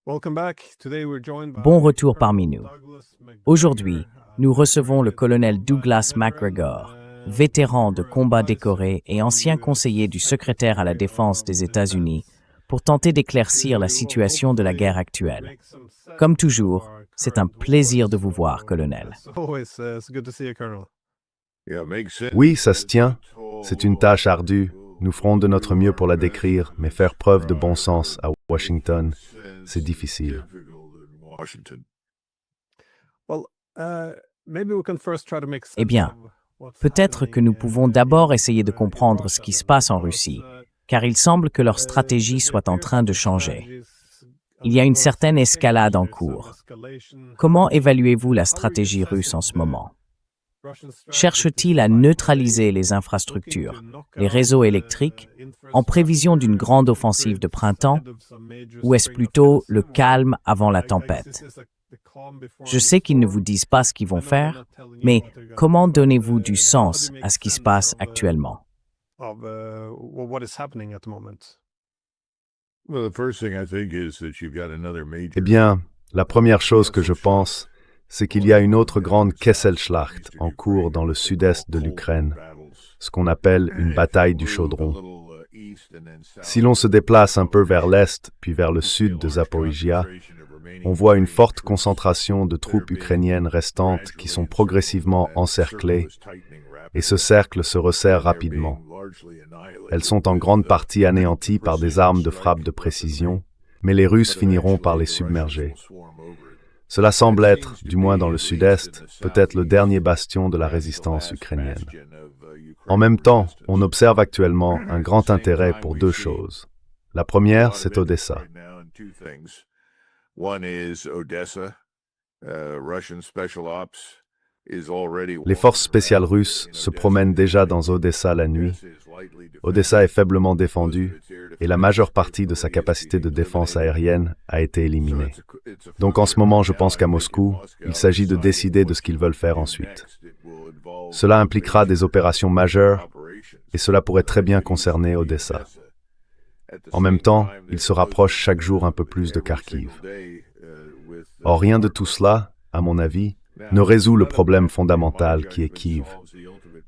Bon retour parmi nous. Aujourd'hui, nous recevons le colonel Douglas McGregor, vétéran de combat décoré et ancien conseiller du secrétaire à la défense des États-Unis, pour tenter d'éclaircir la situation de la guerre actuelle. Comme toujours, c'est un plaisir de vous voir, colonel. Oui, ça se tient. C'est une tâche ardue. Nous ferons de notre mieux pour la décrire, mais faire preuve de bon sens à Washington, c'est difficile. Eh bien, peut-être que nous pouvons d'abord essayer de comprendre ce qui se passe en Russie, car il semble que leur stratégie soit en train de changer. Il y a une certaine escalade en cours. Comment évaluez-vous la stratégie russe en ce moment? Cherche-t-il à neutraliser les infrastructures, les réseaux électriques, en prévision d'une grande offensive de printemps, ou est-ce plutôt le calme avant la tempête? Je sais qu'ils ne vous disent pas ce qu'ils vont faire, mais comment donnez-vous du sens à ce qui se passe actuellement? Eh bien, la première chose que je pense, c'est qu'il y a une autre grande Kesselschlacht en cours dans le sud-est de l'Ukraine, ce qu'on appelle une bataille du chaudron. Si l'on se déplace un peu vers l'est puis vers le sud de Zaporizhia, on voit une forte concentration de troupes ukrainiennes restantes qui sont progressivement encerclées, et ce cercle se resserre rapidement. Elles sont en grande partie anéanties par des armes de frappe de précision, mais les Russes finiront par les submerger. Cela semble être, du moins dans le sud-est, peut-être le dernier bastion de la résistance ukrainienne. En même temps, on observe actuellement un grand intérêt pour deux choses. La première, c'est Odessa. Les forces spéciales russes se promènent déjà dans Odessa la nuit. Odessa est faiblement défendue et la majeure partie de sa capacité de défense aérienne a été éliminée. Donc en ce moment, je pense qu'à Moscou, il s'agit de décider de ce qu'ils veulent faire ensuite. Cela impliquera des opérations majeures et cela pourrait très bien concerner Odessa. En même temps, ils se rapprochent chaque jour un peu plus de Kharkiv. Or, rien de tout cela, à mon avis, ne résout le problème fondamental qui est Kiev.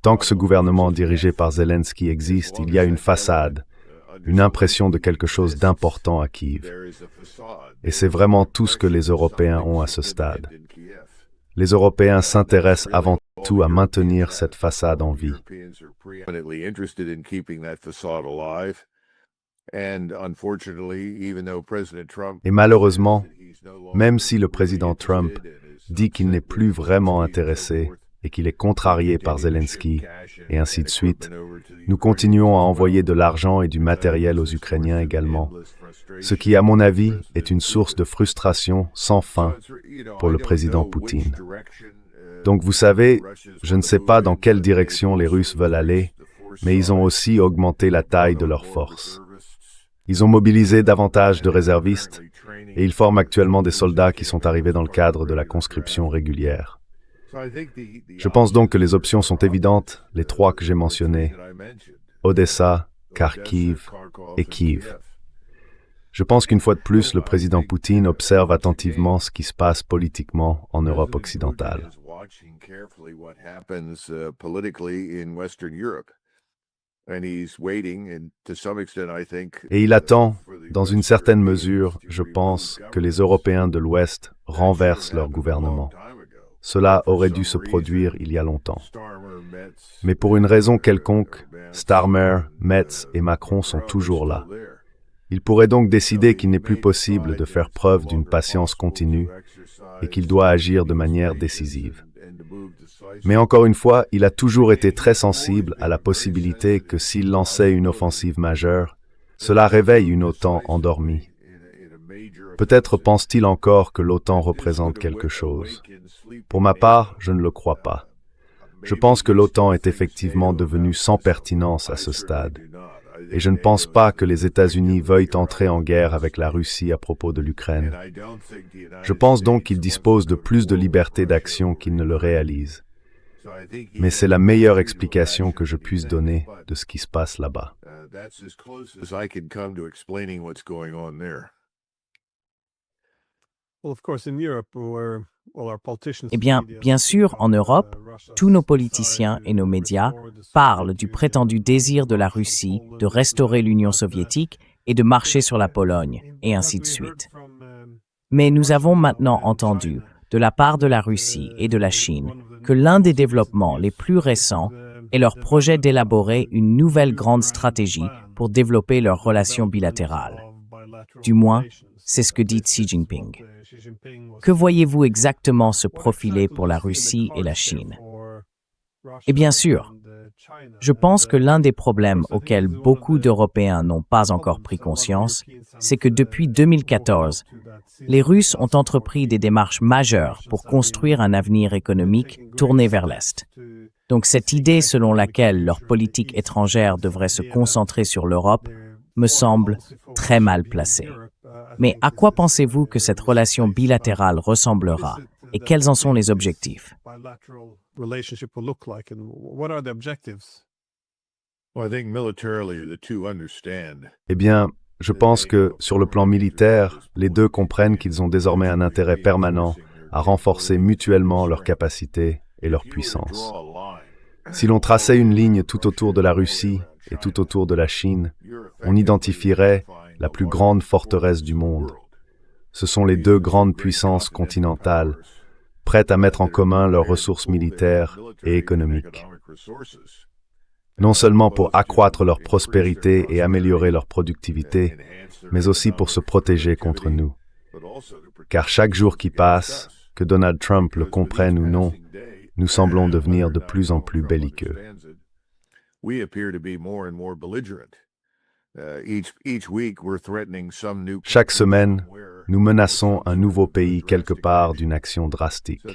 Tant que ce gouvernement dirigé par Zelensky existe, il y a une façade, une impression de quelque chose d'important à Kiev. Et c'est vraiment tout ce que les Européens ont à ce stade. Les Européens s'intéressent avant tout à maintenir cette façade en vie. Et malheureusement, même si le président Trump dit qu'il n'est plus vraiment intéressé et qu'il est contrarié par Zelensky, et ainsi de suite, nous continuons à envoyer de l'argent et du matériel aux Ukrainiens également, ce qui, à mon avis, est une source de frustration sans fin pour le président Poutine. Donc vous savez, je ne sais pas dans quelle direction les Russes veulent aller, mais ils ont aussi augmenté la taille de leurs forces. Ils ont mobilisé davantage de réservistes et ils forment actuellement des soldats qui sont arrivés dans le cadre de la conscription régulière. Je pense donc que les options sont évidentes, les trois que j'ai mentionnées, Odessa, Kharkiv et Kiev. Je pense qu'une fois de plus, le président Poutine observe attentivement ce qui se passe politiquement en Europe occidentale. Et il attend, dans une certaine mesure, je pense, que les Européens de l'Ouest renversent leur gouvernement. Cela aurait dû se produire il y a longtemps. Mais pour une raison quelconque, Starmer, Metz et Macron sont toujours là. Il pourrait donc décider qu'il n'est plus possible de faire preuve d'une patience continue et qu'il doit agir de manière décisive. Mais encore une fois, il a toujours été très sensible à la possibilité que s'il lançait une offensive majeure, cela réveille une OTAN endormie. Peut-être pense-t-il encore que l'OTAN représente quelque chose. Pour ma part, je ne le crois pas. Je pense que l'OTAN est effectivement devenue sans pertinence à ce stade. Et je ne pense pas que les États-Unis veuillent entrer en guerre avec la Russie à propos de l'Ukraine. Je pense donc qu'ils disposent de plus de liberté d'action qu'ils ne le réalisent. Mais c'est la meilleure explication que je puisse donner de ce qui se passe là-bas. Eh bien, bien sûr, en Europe, tous nos politiciens et nos médias parlent du prétendu désir de la Russie de restaurer l'Union soviétique et de marcher sur la Pologne, et ainsi de suite. Mais nous avons maintenant entendu, de la part de la Russie et de la Chine, que l'un des développements les plus récents est leur projet d'élaborer une nouvelle grande stratégie pour développer leurs relations bilatérales. Du moins, c'est ce que dit Xi Jinping. Que voyez-vous exactement se profiler pour la Russie et la Chine? Et bien sûr, je pense que l'un des problèmes auxquels beaucoup d'Européens n'ont pas encore pris conscience, c'est que depuis 2014, les Russes ont entrepris des démarches majeures pour construire un avenir économique tourné vers l'Est. Donc cette idée selon laquelle leur politique étrangère devrait se concentrer sur l'Europe me semble très mal placée. Mais à quoi pensez-vous que cette relation bilatérale ressemblera et quels en sont les objectifs? Eh bien, je pense que, sur le plan militaire, les deux comprennent qu'ils ont désormais un intérêt permanent à renforcer mutuellement leurs capacités et leur puissance. Si l'on traçait une ligne tout autour de la Russie et tout autour de la Chine, on identifierait la plus grande forteresse du monde. Ce sont les deux grandes puissances continentales, prêtes à mettre en commun leurs ressources militaires et économiques. Non seulement pour accroître leur prospérité et améliorer leur productivité, mais aussi pour se protéger contre nous. Car chaque jour qui passe, que Donald Trump le comprenne ou non, nous semblons devenir de plus en plus belliqueux. Chaque semaine, nous menaçons un nouveau pays quelque part d'une action drastique.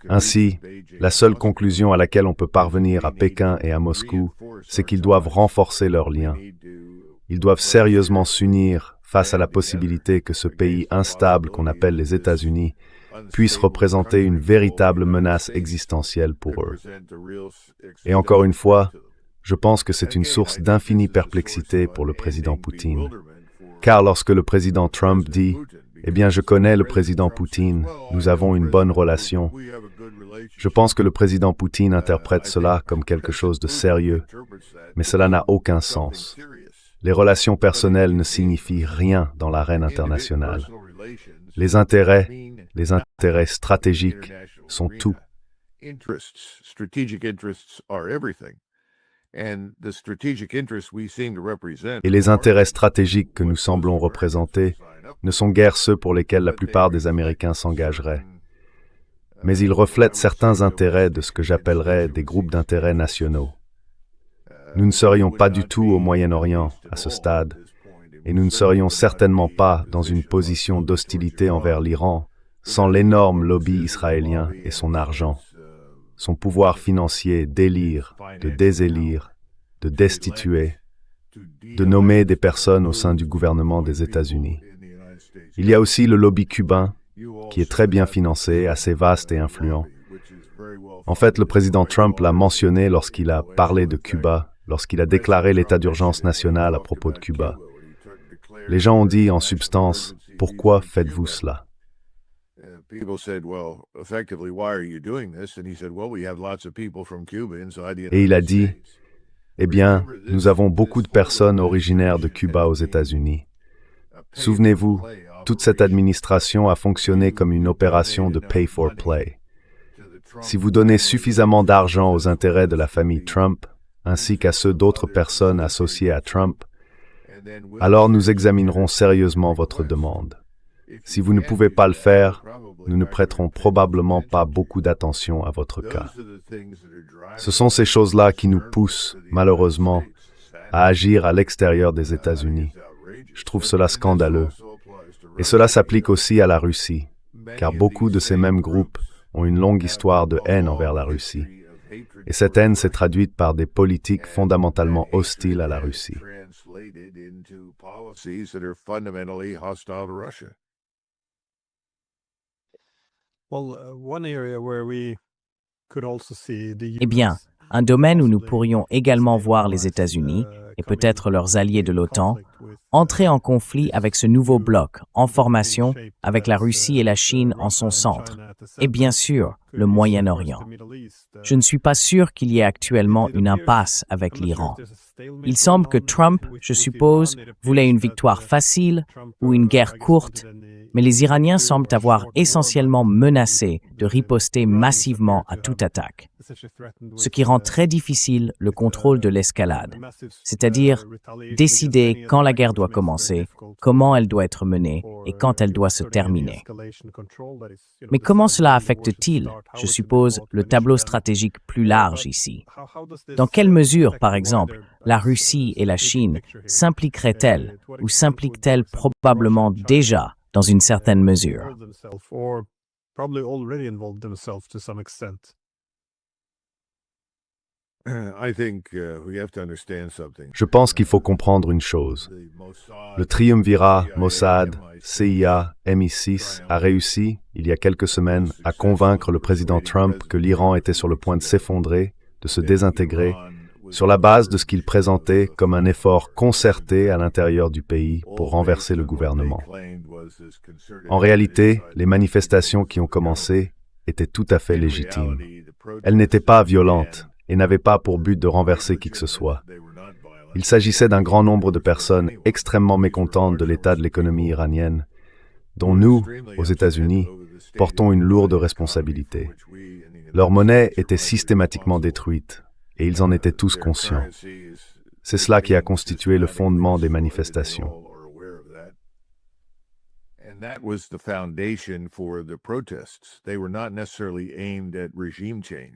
Ainsi, la seule conclusion à laquelle on peut parvenir à Pékin et à Moscou, c'est qu'ils doivent renforcer leurs liens. Ils doivent sérieusement s'unir face à la possibilité que ce pays instable qu'on appelle les États-Unis puisse représenter une véritable menace existentielle pour eux. Et encore une fois, je pense que c'est une source d'infinie perplexité pour le président Poutine. Car lorsque le président Trump dit « Eh bien, je connais le président Poutine, nous avons une bonne relation », je pense que le président Poutine interprète cela comme quelque chose de sérieux, mais cela n'a aucun sens. Les relations personnelles ne signifient rien dans l'arène internationale. Les intérêts stratégiques sont tout. Et les intérêts stratégiques que nous semblons représenter ne sont guère ceux pour lesquels la plupart des Américains s'engageraient. Mais ils reflètent certains intérêts de ce que j'appellerais des groupes d'intérêts nationaux. Nous ne serions pas du tout au Moyen-Orient à ce stade, et nous ne serions certainement pas dans une position d'hostilité envers l'Iran sans l'énorme lobby israélien et son argent, son pouvoir financier d'élire, de désélire, de destituer, de nommer des personnes au sein du gouvernement des États-Unis. Il y a aussi le lobby cubain, qui est très bien financé, assez vaste et influent. En fait, le président Trump l'a mentionné lorsqu'il a parlé de Cuba, lorsqu'il a déclaré l'état d'urgence national à propos de Cuba. Les gens ont dit en substance, « Pourquoi faites-vous cela ?» Et il a dit, « Eh bien, nous avons beaucoup de personnes originaires de Cuba aux États-Unis. Souvenez-vous, toute cette administration a fonctionné comme une opération de pay for play. Si vous donnez suffisamment d'argent aux intérêts de la famille Trump, ainsi qu'à ceux d'autres personnes associées à Trump, alors nous examinerons sérieusement votre demande. Si vous ne pouvez pas le faire, nous ne prêterons probablement pas beaucoup d'attention à votre cas. » Ce sont ces choses-là qui nous poussent, malheureusement, à agir à l'extérieur des États-Unis. Je trouve cela scandaleux. Et cela s'applique aussi à la Russie, car beaucoup de ces mêmes groupes ont une longue histoire de haine envers la Russie. Et cette haine s'est traduite par des politiques fondamentalement hostiles à la Russie. Eh bien, un domaine où nous pourrions également voir les États-Unis, et peut-être leurs alliés de l'OTAN, entrer en conflit avec ce nouveau bloc, en formation, avec la Russie et la Chine en son centre, et bien sûr, le Moyen-Orient. Je ne suis pas sûr qu'il y ait actuellement une impasse avec l'Iran. Il semble que Trump, je suppose, voulait une victoire facile ou une guerre courte, mais les Iraniens semblent avoir essentiellement menacé de riposter massivement à toute attaque, ce qui rend très difficile le contrôle de l'escalade, c'est-à-dire décider quand la guerre doit commencer, comment elle doit être menée et quand elle doit se terminer. Mais comment cela affecte-t-il, je suppose, le tableau stratégique plus large ici? Dans quelle mesure, par exemple, la Russie et la Chine s'impliqueraient-elles ou s'impliquent-elles probablement déjà dans une certaine mesure? Je pense qu'il faut comprendre une chose. Le triumvirat Mossad, CIA, MI6 a réussi, il y a quelques semaines, à convaincre le président Trump que l'Iran était sur le point de s'effondrer, de se désintégrer, sur la base de ce qu'il présentait comme un effort concerté à l'intérieur du pays pour renverser le gouvernement. En réalité, les manifestations qui ont commencé étaient tout à fait légitimes. Elles n'étaient pas violentes et n'avaient pas pour but de renverser qui que ce soit. Il s'agissait d'un grand nombre de personnes extrêmement mécontentes de l'état de l'économie iranienne, dont nous, aux États-Unis, portons une lourde responsabilité. Leur monnaie était systématiquement détruite, et ils en étaient tous conscients. C'est cela qui a constitué le fondement des manifestations.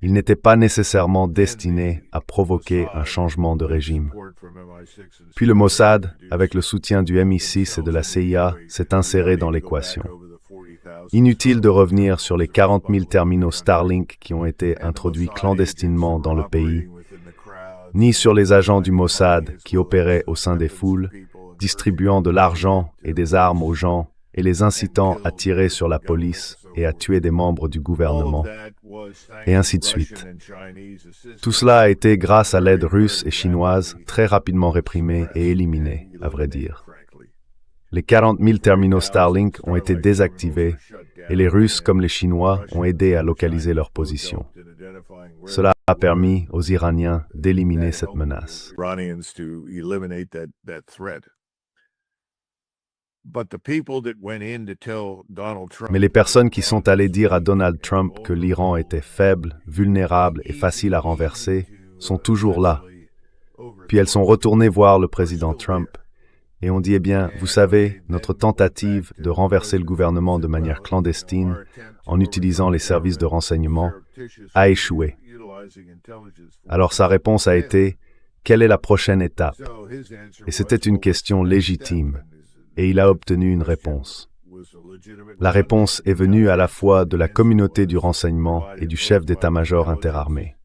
Ils n'étaient pas nécessairement destinés à provoquer un changement de régime. Puis le Mossad, avec le soutien du MI6 et de la CIA, s'est inséré dans l'équation. Inutile de revenir sur les 40 000 terminaux Starlink qui ont été introduits clandestinement dans le pays, ni sur les agents du Mossad qui opéraient au sein des foules, distribuant de l'argent et des armes aux gens et les incitant à tirer sur la police et à tuer des membres du gouvernement, et ainsi de suite. Tout cela a été grâce à l'aide russe et chinoise très rapidement réprimée et éliminée, à vrai dire. Les 40 000 terminaux Starlink ont été désactivés et les Russes comme les Chinois ont aidé à localiser leur position. Cela a permis aux Iraniens d'éliminer cette menace. Mais les personnes qui sont allées dire à Donald Trump que l'Iran était faible, vulnérable et facile à renverser sont toujours là. Puis elles sont retournées voir le président Trump et ont dit, eh bien, vous savez, notre tentative de renverser le gouvernement de manière clandestine en utilisant les services de renseignement a échoué. Alors sa réponse a été, quelle est la prochaine étape? Et c'était une question légitime. Et il a obtenu une réponse. La réponse est venue à la fois de la communauté du renseignement et du chef d'état-major interarmé.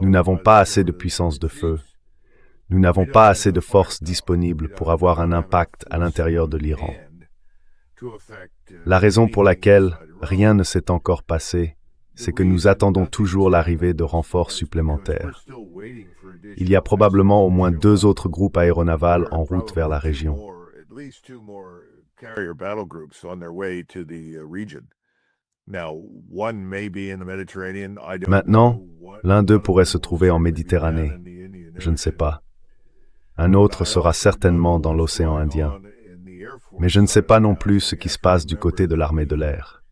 Nous n'avons pas assez de puissance de feu. Nous n'avons pas assez de forces disponibles pour avoir un impact à l'intérieur de l'Iran. La raison pour laquelle rien ne s'est encore passé, c'est que nous attendons toujours l'arrivée de renforts supplémentaires. Il y a probablement au moins 2 autres groupes aéronavals en route vers la région. Maintenant, l'un d'eux pourrait se trouver en Méditerranée. Je ne sais pas. Un autre sera certainement dans l'océan Indien. Mais je ne sais pas non plus ce qui se passe du côté de l'armée de l'air.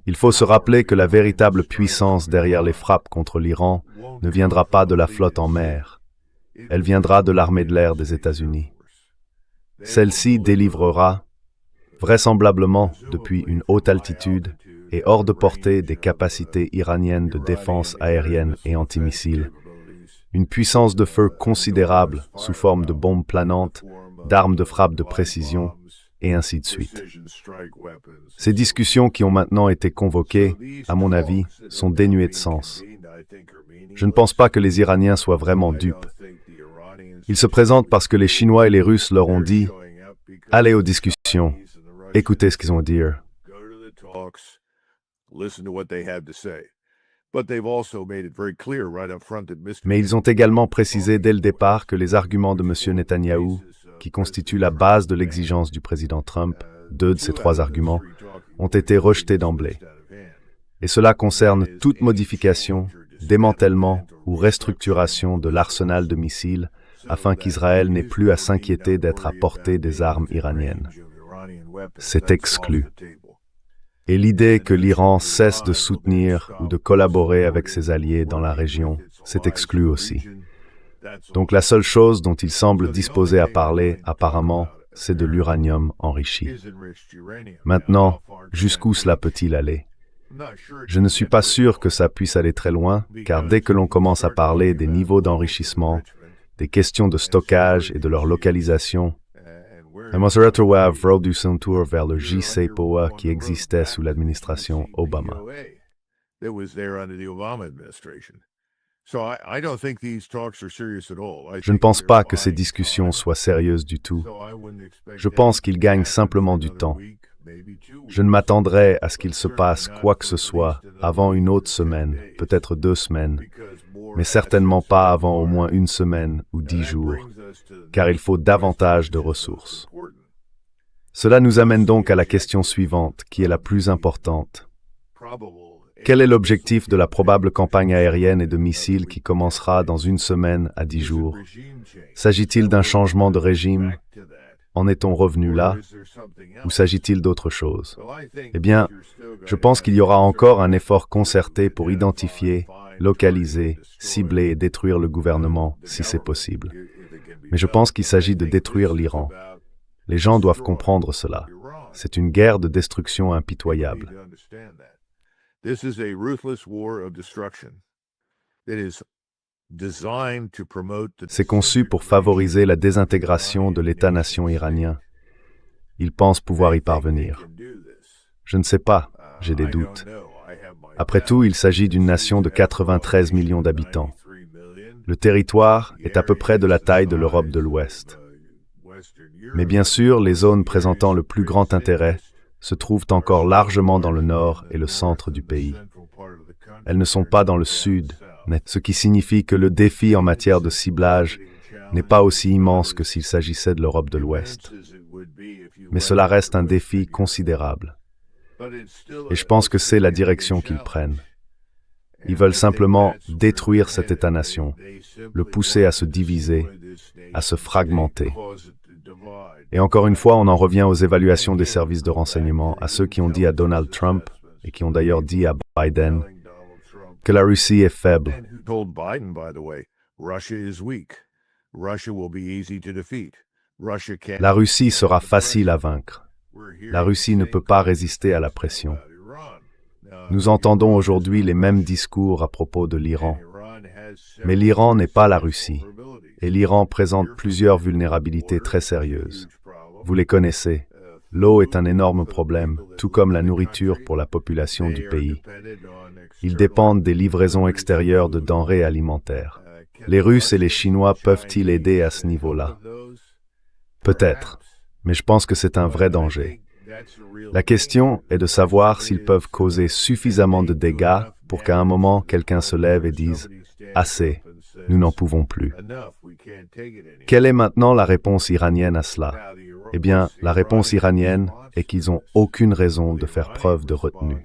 Il faut se rappeler que la véritable puissance derrière les frappes contre l'Iran ne viendra pas de la flotte en mer. Elle viendra de l'armée de l'air des États-Unis. Celle-ci délivrera, vraisemblablement depuis une haute altitude et hors de portée des capacités iraniennes de défense aérienne et antimissiles, une puissance de feu considérable sous forme de bombes planantes, d'armes de frappe de précision, et ainsi de suite. Ces discussions qui ont maintenant été convoquées, à mon avis, sont dénuées de sens. Je ne pense pas que les Iraniens soient vraiment dupes. Ils se présentent parce que les Chinois et les Russes leur ont dit « Allez aux discussions, écoutez ce qu'ils ont à dire ». Mais ils ont également précisé dès le départ que les arguments de M. Netanyahou qui constituent la base de l'exigence du président Trump, 2 de ces 3 arguments, ont été rejetés d'emblée. Et cela concerne toute modification, démantèlement ou restructuration de l'arsenal de missiles afin qu'Israël n'ait plus à s'inquiéter d'être à portée des armes iraniennes. C'est exclu. Et l'idée que l'Iran cesse de soutenir ou de collaborer avec ses alliés dans la région, c'est exclu aussi. Donc la seule chose dont il semble disposé à parler, apparemment, c'est de l'uranium enrichi. Maintenant, jusqu'où cela peut-il aller? Je ne suis pas sûr que ça puisse aller très loin, car dès que l'on commence à parler des niveaux d'enrichissement, des questions de stockage et de leur localisation, Monserrato a produit un tour vers le JCPOA qui existait sous l'administration Obama. Je ne pense pas que ces discussions soient sérieuses du tout. Je pense qu'ils gagnent simplement du temps. Je ne m'attendrai à ce qu'il se passe quoi que ce soit avant une autre semaine, peut-être 2 semaines, mais certainement pas avant au moins 1 semaine ou 10 jours, car il faut davantage de ressources. Cela nous amène donc à la question suivante, qui est la plus importante. Quel est l'objectif de la probable campagne aérienne et de missiles qui commencera dans 1 semaine à 10 jours? S'agit-il d'un changement de régime? En est-on revenu là? Ou s'agit-il d'autre chose? Eh bien, je pense qu'il y aura encore un effort concerté pour identifier, localiser, cibler et détruire le gouvernement, si c'est possible. Mais je pense qu'il s'agit de détruire l'Iran. Les gens doivent comprendre cela. C'est une guerre de destruction impitoyable. C'est conçu pour favoriser la désintégration de l'État-nation iranien. Ils pensent pouvoir y parvenir. Je ne sais pas, j'ai des doutes. Après tout, il s'agit d'une nation de 93 millions d'habitants. Le territoire est à peu près de la taille de l'Europe de l'Ouest. Mais bien sûr, les zones présentant le plus grand intérêt se trouvent encore largement dans le nord et le centre du pays. Elles ne sont pas dans le sud, ce qui signifie que le défi en matière de ciblage n'est pas aussi immense que s'il s'agissait de l'Europe de l'Ouest. Mais cela reste un défi considérable. Et je pense que c'est la direction qu'ils prennent. Ils veulent simplement détruire cet État-nation, le pousser à se diviser, à se fragmenter. Et encore une fois, on en revient aux évaluations des services de renseignement, à ceux qui ont dit à Donald Trump, et qui ont d'ailleurs dit à Biden, que la Russie est faible. La Russie sera facile à vaincre. La Russie ne peut pas résister à la pression. Nous entendons aujourd'hui les mêmes discours à propos de l'Iran. Mais l'Iran n'est pas la Russie. Et l'Iran présente plusieurs vulnérabilités très sérieuses. Vous les connaissez. L'eau est un énorme problème, tout comme la nourriture pour la population du pays. Ils dépendent des livraisons extérieures de denrées alimentaires. Les Russes et les Chinois peuvent-ils aider à ce niveau-là? Peut-être, mais je pense que c'est un vrai danger. La question est de savoir s'ils peuvent causer suffisamment de dégâts pour qu'à un moment, quelqu'un se lève et dise « Assez, nous n'en pouvons plus ». Quelle est maintenant la réponse iranienne à cela? Eh bien, la réponse iranienne est qu'ils n'ont aucune raison de faire preuve de retenue.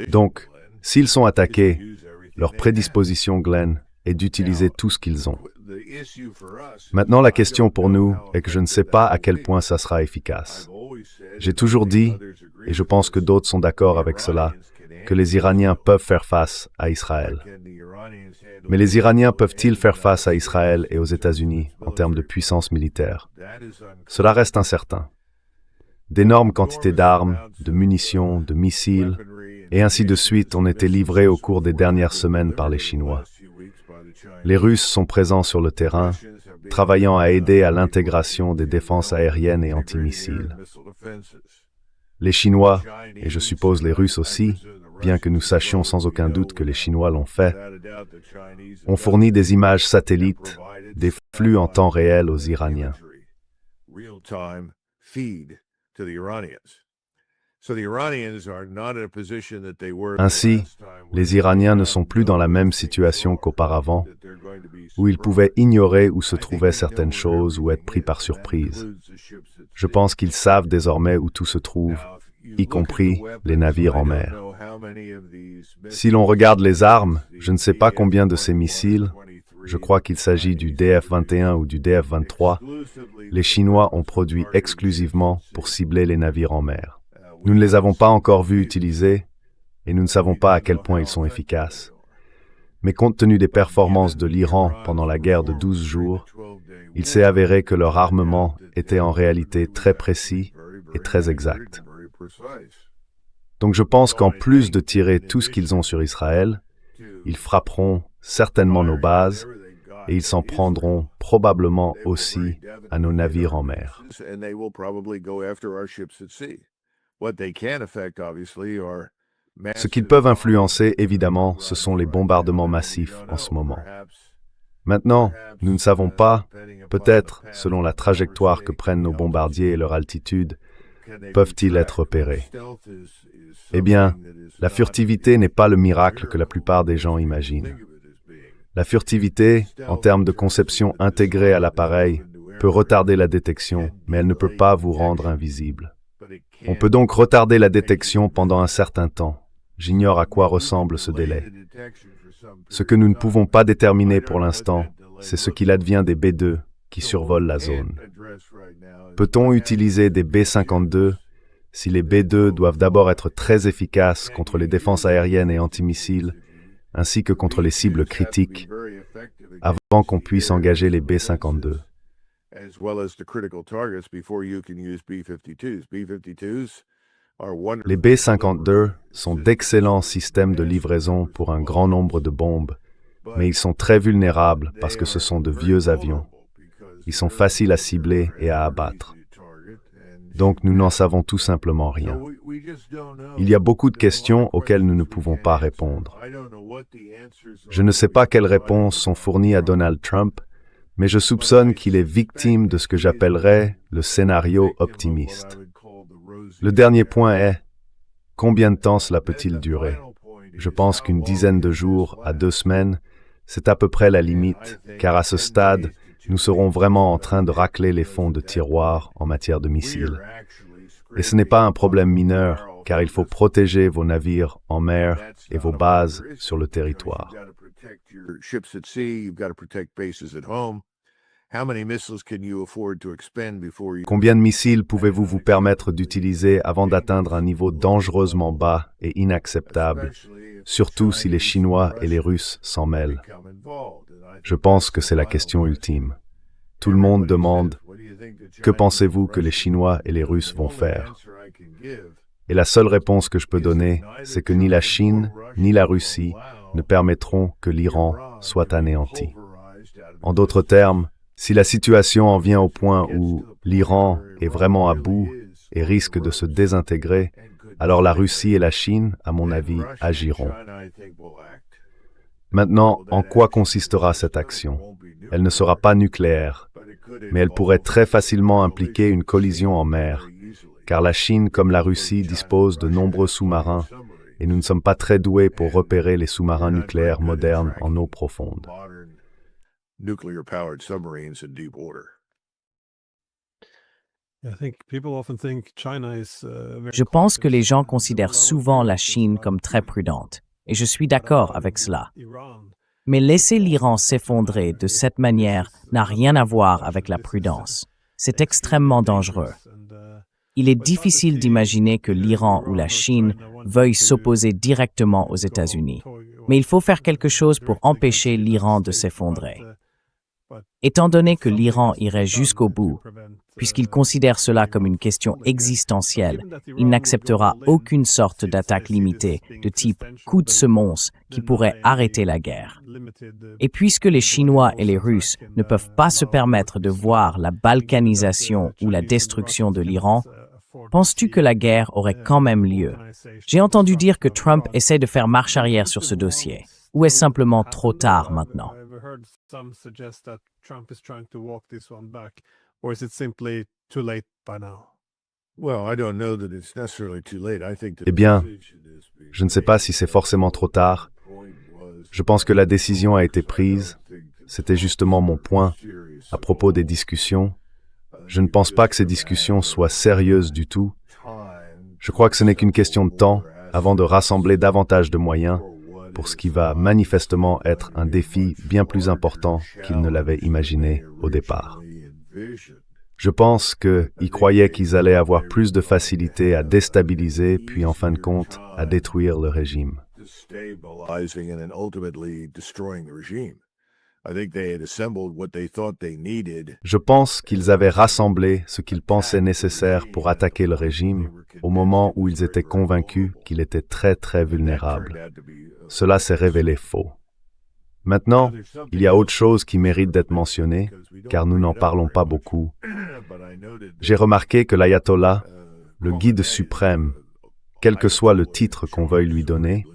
Donc, s'ils sont attaqués, leur prédisposition, Glenn, est d'utiliser tout ce qu'ils ont. Maintenant, la question pour nous est que je ne sais pas à quel point ça sera efficace. J'ai toujours dit, et je pense que d'autres sont d'accord avec cela, que les Iraniens peuvent faire face à Israël. Mais les Iraniens peuvent-ils faire face à Israël et aux États-Unis en termes de puissance militaire? Cela reste incertain. D'énormes quantités d'armes, de munitions, de missiles, et ainsi de suite ont été livrés au cours des dernières semaines par les Chinois. Les Russes sont présents sur le terrain, travaillant à aider à l'intégration des défenses aériennes et antimissiles. Les Chinois, et je suppose les Russes aussi, bien que nous sachions sans aucun doute que les Chinois l'ont fait, ont fourni des images satellites, des flux en temps réel aux Iraniens. Ainsi, les Iraniens ne sont plus dans la même situation qu'auparavant, où ils pouvaient ignorer où se trouvaient certaines choses ou être pris par surprise. Je pense qu'ils savent désormais où tout se trouve, y compris les navires en mer. Si l'on regarde les armes, je ne sais pas combien de ces missiles, je crois qu'il s'agit du DF-21 ou du DF-23, les Chinois ont produit exclusivement pour cibler les navires en mer. Nous ne les avons pas encore vus utiliser et nous ne savons pas à quel point ils sont efficaces. Mais compte tenu des performances de l'Iran pendant la guerre de 12 jours, il s'est avéré que leur armement était en réalité très précis et très exact. Donc je pense qu'en plus de tirer tout ce qu'ils ont sur Israël, ils frapperont certainement nos bases et ils s'en prendront probablement aussi à nos navires en mer. Ce qu'ils peuvent influencer, évidemment, ce sont les bombardements massifs en ce moment. Maintenant, nous ne savons pas, peut-être, selon la trajectoire que prennent nos bombardiers et leur altitude, peuvent-ils être repérés? Eh bien, la furtivité n'est pas le miracle que la plupart des gens imaginent. La furtivité, en termes de conception intégrée à l'appareil, peut retarder la détection, mais elle ne peut pas vous rendre invisible. On peut donc retarder la détection pendant un certain temps. J'ignore à quoi ressemble ce délai. Ce que nous ne pouvons pas déterminer pour l'instant, c'est ce qu'il advient des B-2 qui survolent la zone. Peut-on utiliser des B-52 si les B-2 doivent d'abord être très efficaces contre les défenses aériennes et antimissiles, ainsi que contre les cibles critiques, avant qu'on puisse engager les B-52? Les B-52 sont d'excellents systèmes de livraison pour un grand nombre de bombes, mais ils sont très vulnérables parce que ce sont de vieux avions. Ils sont faciles à cibler et à abattre. Donc nous n'en savons tout simplement rien. Il y a beaucoup de questions auxquelles nous ne pouvons pas répondre. Je ne sais pas quelles réponses sont fournies à Donald Trump, mais je soupçonne qu'il est victime de ce que j'appellerais le scénario optimiste. Le dernier point est, combien de temps cela peut-il durer? Je pense qu'une dizaine de jours à 2 semaines, c'est à peu près la limite, car à ce stade, nous serons vraiment en train de racler les fonds de tiroir en matière de missiles. Et ce n'est pas un problème mineur, car il faut protéger vos navires en mer et vos bases sur le territoire. Combien de missiles pouvez-vous vous permettre d'utiliser avant d'atteindre un niveau dangereusement bas et inacceptable, surtout si les Chinois et les Russes s'en mêlent? Je pense que c'est la question ultime. Tout le monde demande « Que pensez-vous que les Chinois et les Russes vont faire ?» Et la seule réponse que je peux donner, c'est que ni la Chine ni la Russie ne permettront que l'Iran soit anéanti. En d'autres termes, si la situation en vient au point où l'Iran est vraiment à bout et risque de se désintégrer, alors la Russie et la Chine, à mon avis, agiront. Maintenant, en quoi consistera cette action? Elle ne sera pas nucléaire, mais elle pourrait très facilement impliquer une collision en mer, car la Chine comme la Russie disposent de nombreux sous-marins et nous ne sommes pas très doués pour repérer les sous-marins nucléaires modernes en eau profonde. Je pense que les gens considèrent souvent la Chine comme très prudente, et je suis d'accord avec cela. Mais laisser l'Iran s'effondrer de cette manière n'a rien à voir avec la prudence. C'est extrêmement dangereux. Il est difficile d'imaginer que l'Iran ou la Chine veuillent s'opposer directement aux États-Unis. Mais il faut faire quelque chose pour empêcher l'Iran de s'effondrer. Étant donné que l'Iran irait jusqu'au bout, puisqu'il considère cela comme une question existentielle, il n'acceptera aucune sorte d'attaque limitée de type coup de semonce qui pourrait arrêter la guerre. Et puisque les Chinois et les Russes ne peuvent pas se permettre de voir la balkanisation ou la destruction de l'Iran, penses-tu que la guerre aurait quand même lieu? J'ai entendu dire que Trump essaie de faire marche arrière sur ce dossier. Ou est-ce simplement trop tard maintenant? Or is it simply too late by now? Eh bien, je ne sais pas si c'est forcément trop tard. Je pense que la décision a été prise. C'était justement mon point à propos des discussions. Je ne pense pas que ces discussions soient sérieuses du tout. Je crois que ce n'est qu'une question de temps avant de rassembler davantage de moyens pour ce qui va manifestement être un défi bien plus important qu'ils ne l'avaient imaginé au départ. Je pense qu'ils croyaient qu'ils allaient avoir plus de facilité à déstabiliser, puis en fin de compte, à détruire le régime. Je pense qu'ils avaient rassemblé ce qu'ils pensaient nécessaire pour attaquer le régime au moment où ils étaient convaincus qu'il était très très vulnérable. Cela s'est révélé faux. Maintenant, il y a autre chose qui mérite d'être mentionnée, car nous n'en parlons pas beaucoup. J'ai remarqué que l'ayatollah, le guide suprême, quel que soit le titre qu'on veuille lui donner,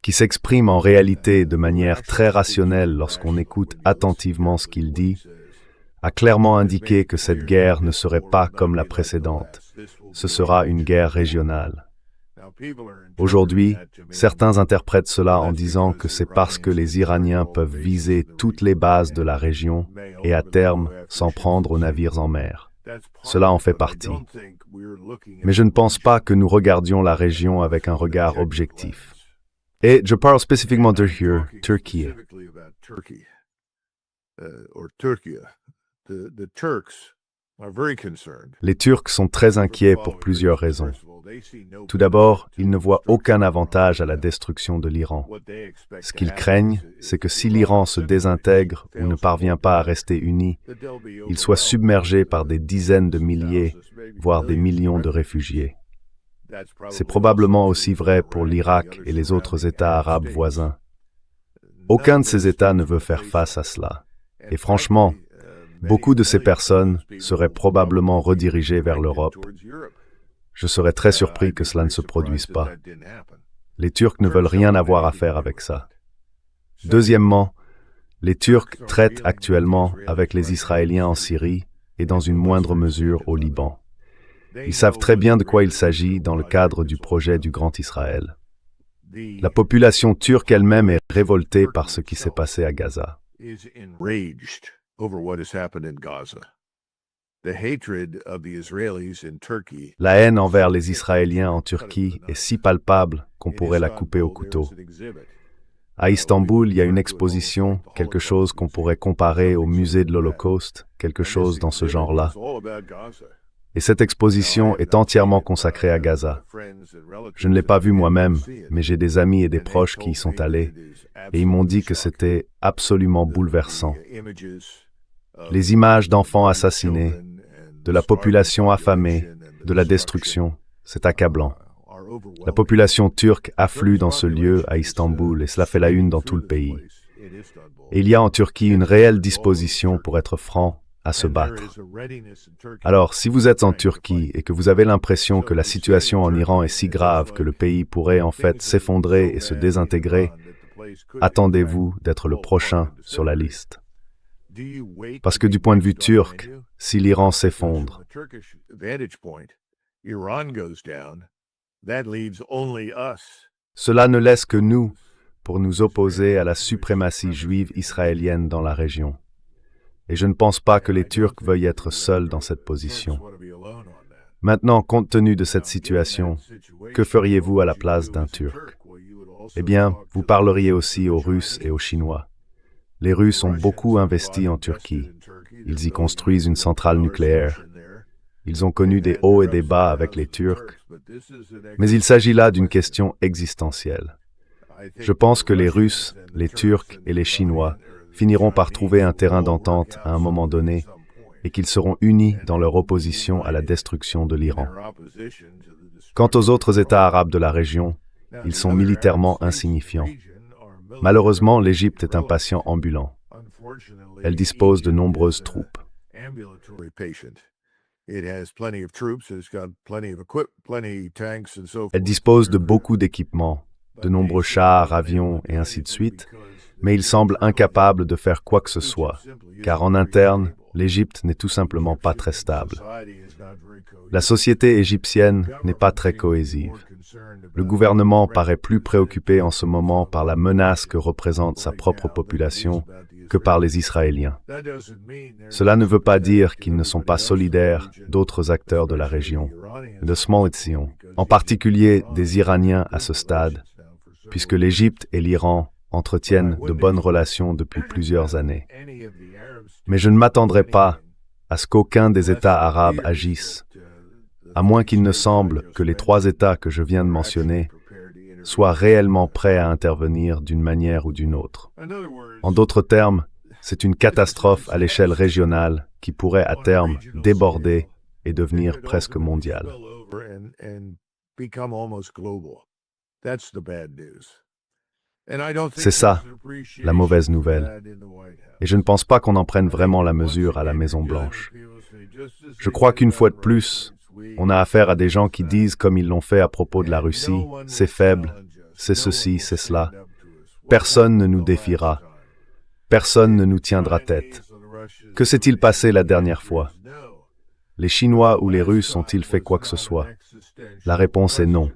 qui s'exprime en réalité de manière très rationnelle lorsqu'on écoute attentivement ce qu'il dit, a clairement indiqué que cette guerre ne serait pas comme la précédente. Ce sera une guerre régionale. Aujourd'hui, certains interprètent cela en disant que c'est parce que les Iraniens peuvent viser toutes les bases de la région et à terme s'en prendre aux navires en mer. Cela en fait partie. Mais je ne pense pas que nous regardions la région avec un regard objectif. Et je parle spécifiquement de Turquie. Les Turcs sont très inquiets pour plusieurs raisons. Tout d'abord, ils ne voient aucun avantage à la destruction de l'Iran. Ce qu'ils craignent, c'est que si l'Iran se désintègre ou ne parvient pas à rester uni, il soit submergé par des dizaines de milliers, voire des millions de réfugiés. C'est probablement aussi vrai pour l'Irak et les autres États arabes voisins. Aucun de ces États ne veut faire face à cela. Et franchement, beaucoup de ces personnes seraient probablement redirigées vers l'Europe. Je serais très surpris que cela ne se produise pas. Les Turcs ne veulent rien avoir à faire avec ça. Deuxièmement, les Turcs traitent actuellement avec les Israéliens en Syrie et dans une moindre mesure au Liban. Ils savent très bien de quoi il s'agit dans le cadre du projet du Grand Israël. La population turque elle-même est révoltée par ce qui s'est passé à Gaza. La haine envers les Israéliens en Turquie est si palpable qu'on pourrait la couper au couteau. À Istanbul, il y a une exposition, quelque chose qu'on pourrait comparer au musée de l'Holocauste, quelque chose dans ce genre-là. Et cette exposition est entièrement consacrée à Gaza. Je ne l'ai pas vue moi-même, mais j'ai des amis et des proches qui y sont allés, et ils m'ont dit que c'était absolument bouleversant. Les images d'enfants assassinés, de la population affamée, de la destruction, c'est accablant. La population turque afflue dans ce lieu à Istanbul, et cela fait la une dans tout le pays. Et il y a en Turquie une réelle disposition, pour être franc, à se battre. Alors, si vous êtes en Turquie et que vous avez l'impression que la situation en Iran est si grave que le pays pourrait en fait s'effondrer et se désintégrer, attendez-vous d'être le prochain sur la liste. Parce que du point de vue turc, si l'Iran s'effondre, cela ne laisse que nous pour nous opposer à la suprématie juive israélienne dans la région. Et je ne pense pas que les Turcs veuillent être seuls dans cette position. Maintenant, compte tenu de cette situation, que feriez-vous à la place d'un Turc? Eh bien, vous parleriez aussi aux Russes et aux Chinois. Les Russes ont beaucoup investi en Turquie. Ils y construisent une centrale nucléaire. Ils ont connu des hauts et des bas avec les Turcs. Mais il s'agit là d'une question existentielle. Je pense que les Russes, les Turcs et les Chinois finiront par trouver un terrain d'entente à un moment donné et qu'ils seront unis dans leur opposition à la destruction de l'Iran. Quant aux autres États arabes de la région, ils sont militairement insignifiants. Malheureusement, l'Égypte est un patient ambulant. Elle dispose de nombreuses troupes. Elle dispose de beaucoup d'équipements, de nombreux chars, avions et ainsi de suite, mais il semble incapable de faire quoi que ce soit, car en interne, l'Égypte n'est tout simplement pas très stable. La société égyptienne n'est pas très cohésive. Le gouvernement paraît plus préoccupé en ce moment par la menace que représente sa propre population que par les Israéliens. Cela ne veut pas dire qu'ils ne sont pas solidaires d'autres acteurs de la région, de Smolitzion, en particulier des Iraniens à ce stade, puisque l'Égypte et l'Iran entretiennent de bonnes relations depuis plusieurs années. Mais je ne m'attendrai pas à ce qu'aucun des États arabes agisse, à moins qu'il ne semble que les 3 États que je viens de mentionner soient réellement prêts à intervenir d'une manière ou d'une autre. En d'autres termes, c'est une catastrophe à l'échelle régionale qui pourrait à terme déborder et devenir presque mondiale. C'est ça, la mauvaise nouvelle. Et je ne pense pas qu'on en prenne vraiment la mesure à la Maison-Blanche. Je crois qu'une fois de plus, on a affaire à des gens qui disent comme ils l'ont fait à propos de la Russie, c'est faible, c'est ceci, c'est cela. Personne ne nous défiera. Personne ne nous tiendra tête. Que s'est-il passé la dernière fois? Les Chinois ou les Russes ont-ils fait quoi que ce soit? La réponse est non.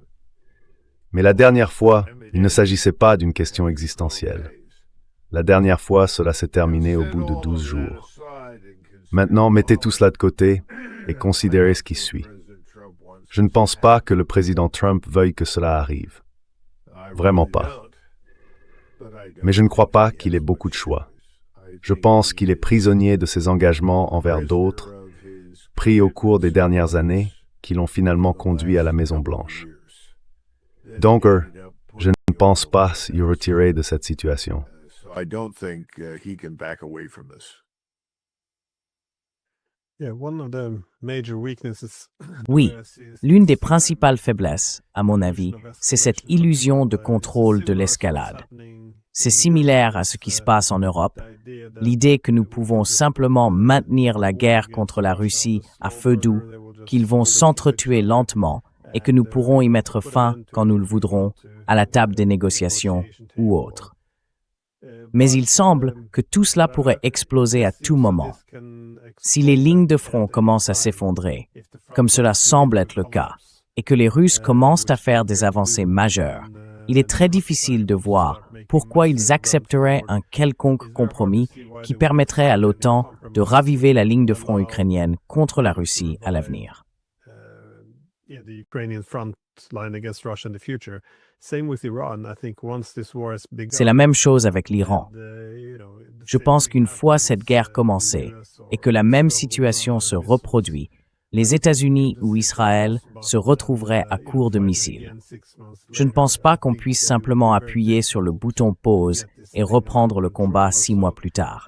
Mais la dernière fois, il ne s'agissait pas d'une question existentielle. La dernière fois, cela s'est terminé au bout de 12 jours. Maintenant, mettez tout cela de côté et considérez ce qui suit. Je ne pense pas que le président Trump veuille que cela arrive. Vraiment pas. Mais je ne crois pas qu'il ait beaucoup de choix. Je pense qu'il est prisonnier de ses engagements envers d'autres, pris au cours des dernières années, qui l'ont finalement conduit à la Maison-Blanche. Donc, je ne pense pas s'y retirer de cette situation. Oui, l'une des principales faiblesses, à mon avis, c'est cette illusion de contrôle de l'escalade. C'est similaire à ce qui se passe en Europe, l'idée que nous pouvons simplement maintenir la guerre contre la Russie à feu doux, qu'ils vont s'entretuer lentement et que nous pourrons y mettre fin quand nous le voudrons, à la table des négociations ou autre. Mais il semble que tout cela pourrait exploser à tout moment. Si les lignes de front commencent à s'effondrer, comme cela semble être le cas, et que les Russes commencent à faire des avancées majeures, il est très difficile de voir pourquoi ils accepteraient un quelconque compromis qui permettrait à l'OTAN de raviver la ligne de front ukrainienne contre la Russie à l'avenir. C'est la même chose avec l'Iran. Je pense qu'une fois cette guerre commencée et que la même situation se reproduit, les États-Unis ou Israël se retrouveraient à court de missiles. Je ne pense pas qu'on puisse simplement appuyer sur le bouton pause et reprendre le combat 6 mois plus tard.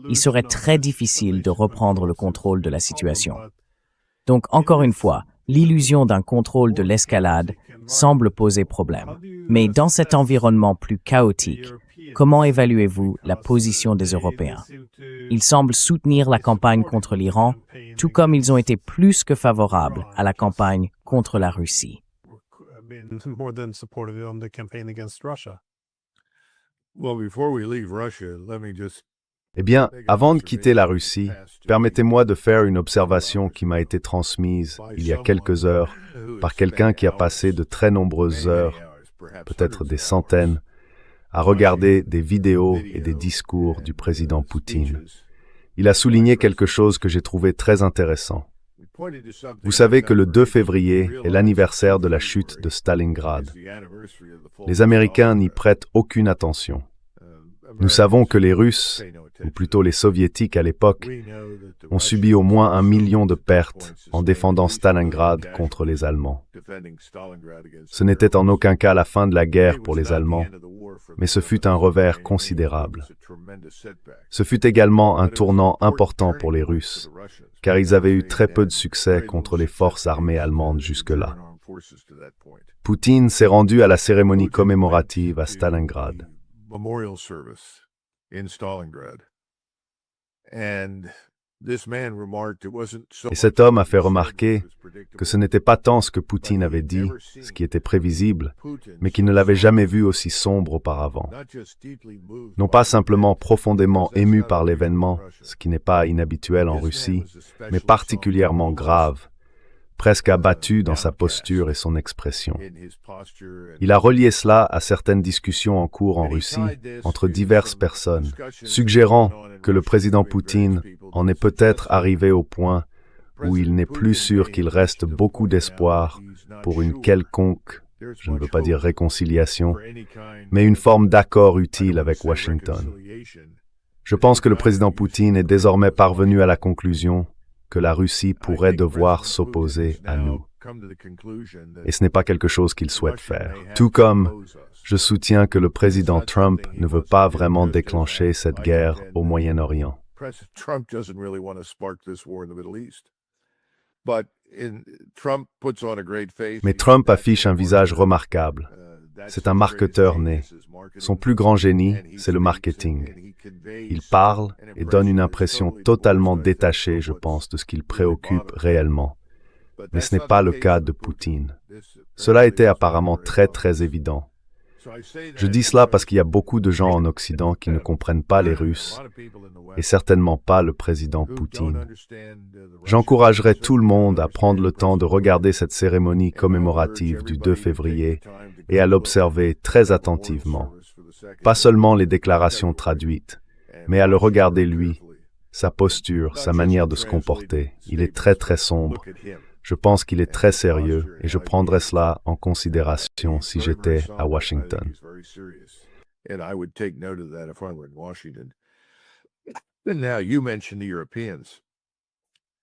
Il serait très difficile de reprendre le contrôle de la situation. Donc, encore une fois, l'illusion d'un contrôle de l'escalade semble poser problème. Mais dans cet environnement plus chaotique, comment évaluez-vous la position des Européens? Ils semblent soutenir la campagne contre l'Iran, tout comme ils ont été plus que favorables à la campagne contre la Russie. Eh bien, avant de quitter la Russie, permettez-moi de faire une observation qui m'a été transmise il y a quelques heures par quelqu'un qui a passé de très nombreuses heures, peut-être des centaines, à regarder des vidéos et des discours du président Poutine. Il a souligné quelque chose que j'ai trouvé très intéressant. Vous savez que le 2 février est l'anniversaire de la chute de Stalingrad. Les Américains n'y prêtent aucune attention. Nous savons que les Russes, ou plutôt les Soviétiques à l'époque, ont subi au moins 1 million de pertes en défendant Stalingrad contre les Allemands. Ce n'était en aucun cas la fin de la guerre pour les Allemands, mais ce fut un revers considérable. Ce fut également un tournant important pour les Russes, car ils avaient eu très peu de succès contre les forces armées allemandes jusque-là. Poutine s'est rendu à la cérémonie commémorative à Stalingrad. Et cet homme a fait remarquer que ce n'était pas tant ce que Poutine avait dit, ce qui était prévisible, mais qu'il ne l'avait jamais vu aussi sombre auparavant. Non pas simplement profondément ému par l'événement, ce qui n'est pas inhabituel en Russie, mais particulièrement grave, presque abattu dans sa posture et son expression. Il a relié cela à certaines discussions en cours en Russie entre diverses personnes, suggérant que le président Poutine en est peut-être arrivé au point où il n'est plus sûr qu'il reste beaucoup d'espoir pour une quelconque, je ne veux pas dire réconciliation, mais une forme d'accord utile avec Washington. Je pense que le président Poutine est désormais parvenu à la conclusion que la Russie pourrait devoir s'opposer à nous. Et ce n'est pas quelque chose qu'il souhaite faire. Tout comme je soutiens que le président Trump ne veut pas vraiment déclencher cette guerre au Moyen-Orient. Mais Trump affiche un visage remarquable. C'est un marketeur né. Son plus grand génie, c'est le marketing. Il parle et donne une impression totalement détachée, je pense, de ce qu'il préoccupe réellement. Mais ce n'est pas le cas de Poutine. Cela était apparemment très évident. Je dis cela parce qu'il y a beaucoup de gens en Occident qui ne comprennent pas les Russes et certainement pas le président Poutine. J'encouragerais tout le monde à prendre le temps de regarder cette cérémonie commémorative du 2 février et à l'observer très attentivement. Pas seulement les déclarations traduites, mais à le regarder lui, sa posture, sa manière de se comporter. Il est très sombre. Je pense qu'il est très sérieux et je prendrais cela en considération si j'étais à Washington.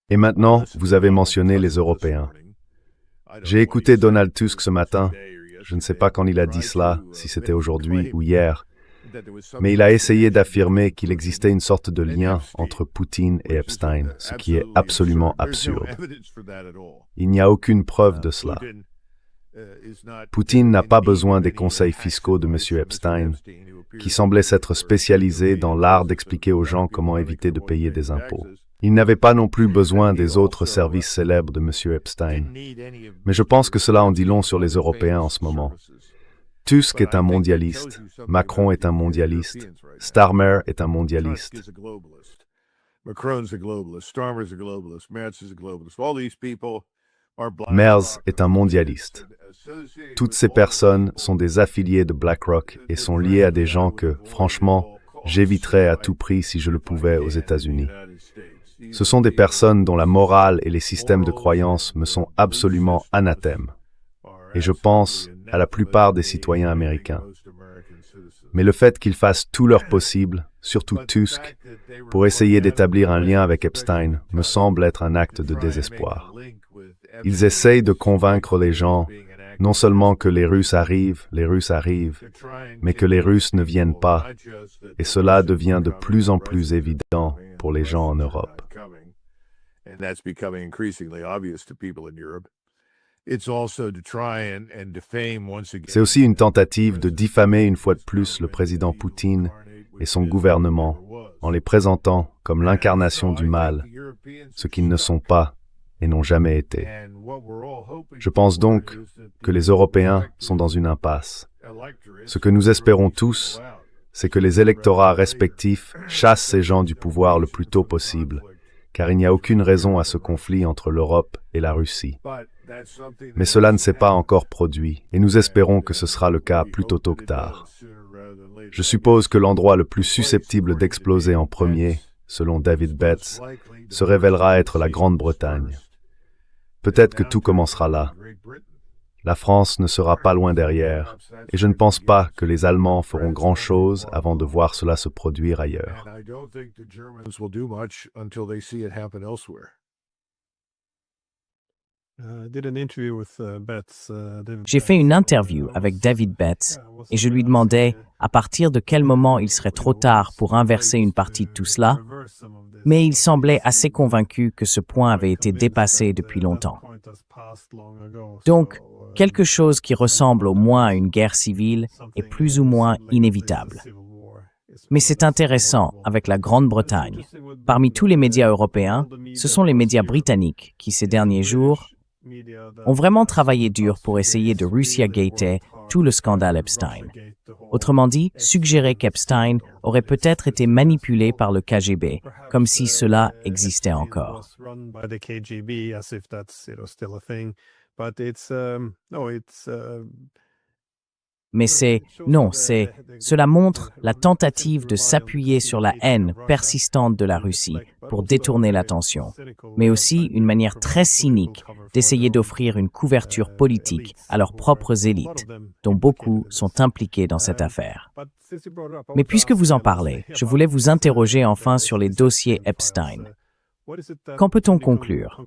Et maintenant, vous avez mentionné les Européens. J'ai écouté Donald Tusk ce matin. Je ne sais pas quand il a dit cela, si c'était aujourd'hui ou hier, mais il a essayé d'affirmer qu'il existait une sorte de lien entre Poutine et Epstein, ce qui est absolument absurde. Il n'y a aucune preuve de cela. Poutine n'a pas besoin des conseils fiscaux de M. Epstein, qui semblait s'être spécialisé dans l'art d'expliquer aux gens comment éviter de payer des impôts. Il n'avait pas non plus besoin des autres services célèbres de M. Epstein. Mais je pense que cela en dit long sur les Européens en ce moment. Tusk est un mondialiste, Macron est un mondialiste, Starmer est un mondialiste. Merz est un mondialiste. Toutes ces personnes sont des affiliés de BlackRock et sont liées à des gens que, franchement, j'éviterais à tout prix si je le pouvais aux États-Unis. Ce sont des personnes dont la morale et les systèmes de croyance me sont absolument anathèmes. Et je pense à la plupart des citoyens américains. Mais le fait qu'ils fassent tout leur possible, surtout Tusk, pour essayer d'établir un lien avec Epstein, me semble être un acte de désespoir. Ils essayent de convaincre les gens, non seulement que les Russes arrivent, mais que les Russes ne viennent pas. Et cela devient de plus en plus évident pour les gens en Europe. C'est aussi une tentative de diffamer une fois de plus le président Poutine et son gouvernement en les présentant comme l'incarnation du mal, ce qu'ils ne sont pas et n'ont jamais été. Je pense donc que les Européens sont dans une impasse. Ce que nous espérons tous, c'est que les électorats respectifs chassent ces gens du pouvoir le plus tôt possible, car il n'y a aucune raison à ce conflit entre l'Europe et la Russie. Mais cela ne s'est pas encore produit, et nous espérons que ce sera le cas plus tôt que tard. Je suppose que l'endroit le plus susceptible d'exploser en premier, selon David Betts, se révélera être la Grande-Bretagne. Peut-être que tout commencera là. La France ne sera pas loin derrière, et je ne pense pas que les Allemands feront grand-chose avant de voir cela se produire ailleurs. J'ai fait une interview avec David Betts et je lui demandais à partir de quel moment il serait trop tard pour inverser une partie de tout cela, mais il semblait assez convaincu que ce point avait été dépassé depuis longtemps. Donc, quelque chose qui ressemble au moins à une guerre civile est plus ou moins inévitable. Mais c'est intéressant avec la Grande-Bretagne. Parmi tous les médias européens, ce sont les médias britanniques qui, ces derniers jours, ont vraiment travaillé dur pour essayer de Russiagater tout le scandale Epstein. Autrement dit, suggérer qu'Epstein aurait peut-être été manipulé par le KGB, comme si cela existait encore. Mais cela montre la tentative de s'appuyer sur la haine persistante de la Russie pour détourner l'attention, mais aussi une manière très cynique d'essayer d'offrir une couverture politique à leurs propres élites, dont beaucoup sont impliqués dans cette affaire. Mais puisque vous en parlez, je voulais vous interroger enfin sur les dossiers Epstein. Qu'en peut-on conclure?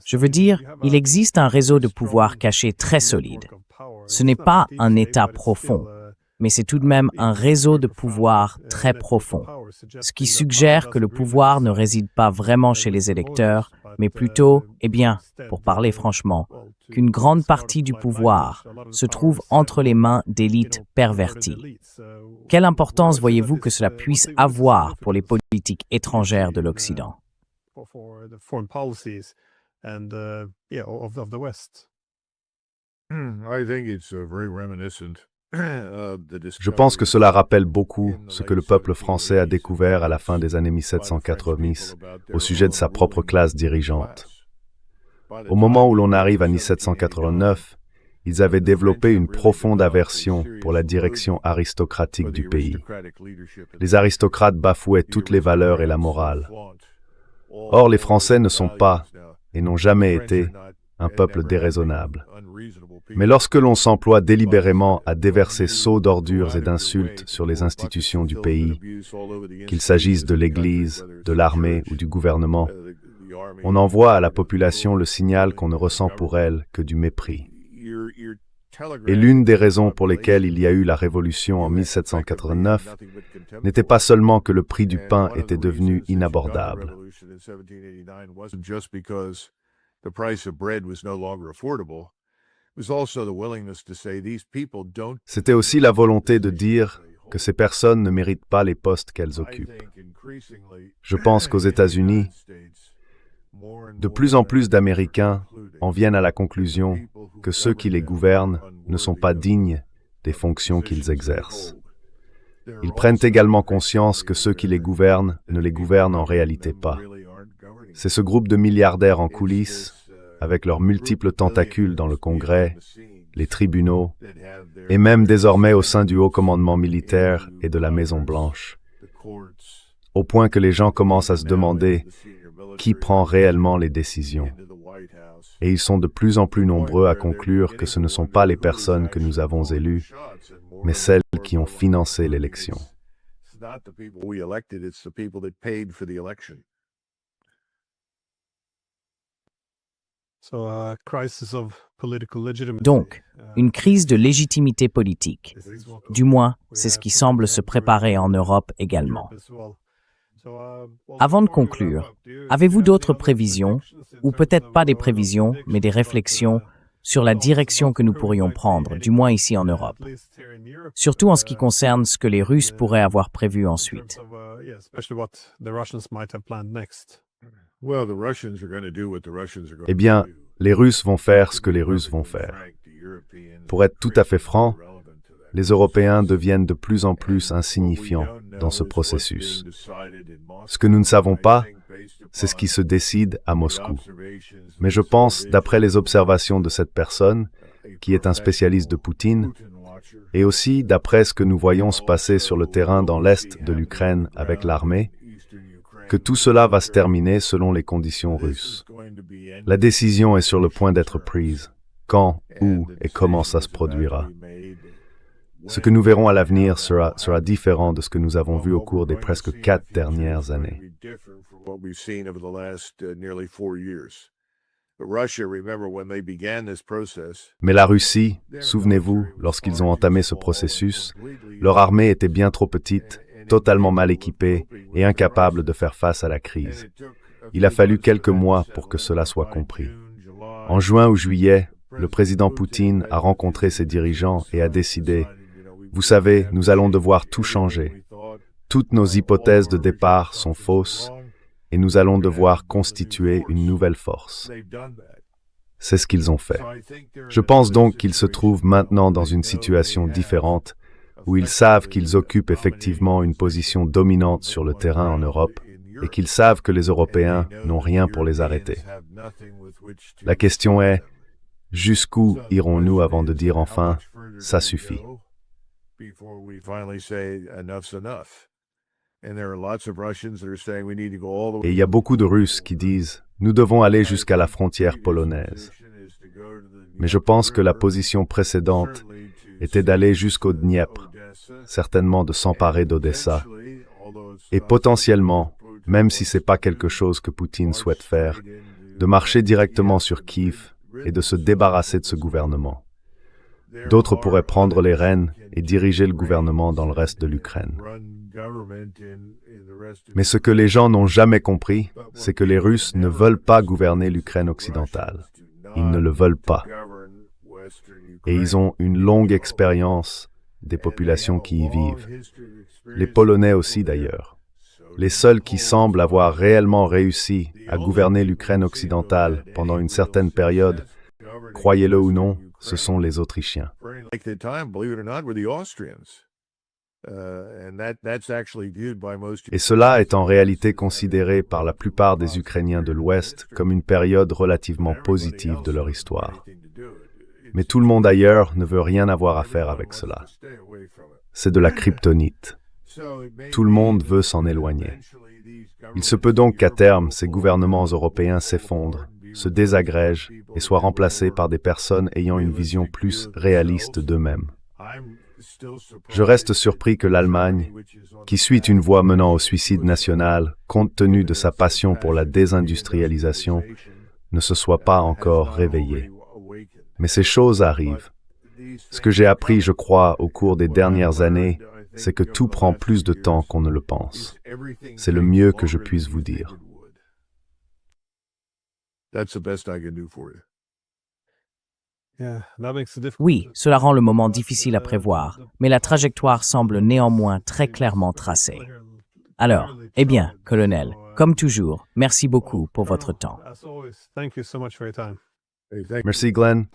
Je veux dire, il existe un réseau de pouvoir caché très solide. Ce n'est pas un État profond, mais c'est tout de même un réseau de pouvoir très profond, ce qui suggère que le pouvoir ne réside pas vraiment chez les électeurs, mais plutôt, pour parler franchement, qu'une grande partie du pouvoir se trouve entre les mains d'élites perverties. Quelle importance voyez-vous que cela puisse avoir pour les politiques étrangères de l'Occident? Je pense que cela rappelle beaucoup ce que le peuple français a découvert à la fin des années 1790 au sujet de sa propre classe dirigeante. Au moment où l'on arrive à 1789, ils avaient développé une profonde aversion pour la direction aristocratique du pays. Les aristocrates bafouaient toutes les valeurs et la morale. Or, les Français ne sont pas, et n'ont jamais été, un peuple déraisonnable. Mais lorsque l'on s'emploie délibérément à déverser seaux d'ordures et d'insultes sur les institutions du pays, qu'il s'agisse de l'Église, de l'armée ou du gouvernement, on envoie à la population le signal qu'on ne ressent pour elle que du mépris. Et l'une des raisons pour lesquelles il y a eu la Révolution en 1789 n'était pas seulement que le prix du pain était devenu inabordable. C'était aussi la volonté de dire que ces personnes ne méritent pas les postes qu'elles occupent. Je pense qu'aux États-Unis, de plus en plus d'Américains en viennent à la conclusion que ceux qui les gouvernent ne sont pas dignes des fonctions qu'ils exercent. Ils prennent également conscience que ceux qui les gouvernent ne les gouvernent en réalité pas. C'est ce groupe de milliardaires en coulisses, avec leurs multiples tentacules dans le Congrès, les tribunaux, et même désormais au sein du haut commandement militaire et de la Maison-Blanche, au point que les gens commencent à se demander qui prend réellement les décisions. Et ils sont de plus en plus nombreux à conclure que ce ne sont pas les personnes que nous avons élues, mais celles qui ont financé l'élection. Donc, une crise de légitimité politique. Du moins, c'est ce qui semble se préparer en Europe également. Avant de conclure, avez-vous d'autres prévisions, ou peut-être pas des prévisions, mais des réflexions sur la direction que nous pourrions prendre, du moins ici en Europe, surtout en ce qui concerne ce que les Russes pourraient avoir prévu ensuite? Eh bien, les Russes vont faire ce que les Russes vont faire. Pour être tout à fait franc, les Européens deviennent de plus en plus insignifiants dans ce processus. Ce que nous ne savons pas, c'est ce qui se décide à Moscou. Mais je pense, d'après les observations de cette personne, qui est un spécialiste de Poutine, et aussi d'après ce que nous voyons se passer sur le terrain dans l'est de l'Ukraine avec l'armée, que tout cela va se terminer selon les conditions russes. La décision est sur le point d'être prise. Quand, où et comment ça se produira. Ce que nous verrons à l'avenir sera différent de ce que nous avons vu au cours des presque 4 dernières années. Mais la Russie, souvenez-vous, lorsqu'ils ont entamé ce processus, leur armée était bien trop petite, totalement mal équipée et incapable de faire face à la crise. Il a fallu quelques mois pour que cela soit compris. En juin ou juillet, le président Poutine a rencontré ses dirigeants et a décidé « Vous savez, nous allons devoir tout changer. Toutes nos hypothèses de départ sont fausses et nous allons devoir constituer une nouvelle force. C'est ce qu'ils ont fait. Je pense donc qu'ils se trouvent maintenant dans une situation différente où ils savent qu'ils occupent effectivement une position dominante sur le terrain en Europe et qu'ils savent que les Européens n'ont rien pour les arrêter. La question est, jusqu'où irons-nous avant de dire enfin « ça suffit » ? Et il y a beaucoup de Russes qui disent « nous devons aller jusqu'à la frontière polonaise ». Mais je pense que la position précédente était d'aller jusqu'au Dniepr, certainement de s'emparer d'Odessa, et potentiellement, même si ce n'est pas quelque chose que Poutine souhaite faire, de marcher directement sur Kiev et de se débarrasser de ce gouvernement. D'autres pourraient prendre les rênes et diriger le gouvernement dans le reste de l'Ukraine. Mais ce que les gens n'ont jamais compris, c'est que les Russes ne veulent pas gouverner l'Ukraine occidentale. Ils ne le veulent pas. Et ils ont une longue expérience des populations qui y vivent. Les Polonais aussi d'ailleurs. Les seuls qui semblent avoir réellement réussi à gouverner l'Ukraine occidentale pendant une certaine période, croyez-le ou non, ce sont les Autrichiens. Et cela est en réalité considéré par la plupart des Ukrainiens de l'Ouest comme une période relativement positive de leur histoire. Mais tout le monde ailleurs ne veut rien avoir à faire avec cela. C'est de la kryptonite. Tout le monde veut s'en éloigner. Il se peut donc qu'à terme, ces gouvernements européens s'effondrent, se désagrègent et soient remplacés par des personnes ayant une vision plus réaliste d'eux-mêmes. Je reste surpris que l'Allemagne, qui suit une voie menant au suicide national, compte tenu de sa passion pour la désindustrialisation, ne se soit pas encore réveillée. Mais ces choses arrivent. Ce que j'ai appris, je crois, au cours des dernières années, c'est que tout prend plus de temps qu'on ne le pense. C'est le mieux que je puisse vous dire. Oui, cela rend le moment difficile à prévoir, mais la trajectoire semble néanmoins très clairement tracée. Alors, eh bien, colonel, comme toujours, merci beaucoup pour votre temps. Merci, Glenn.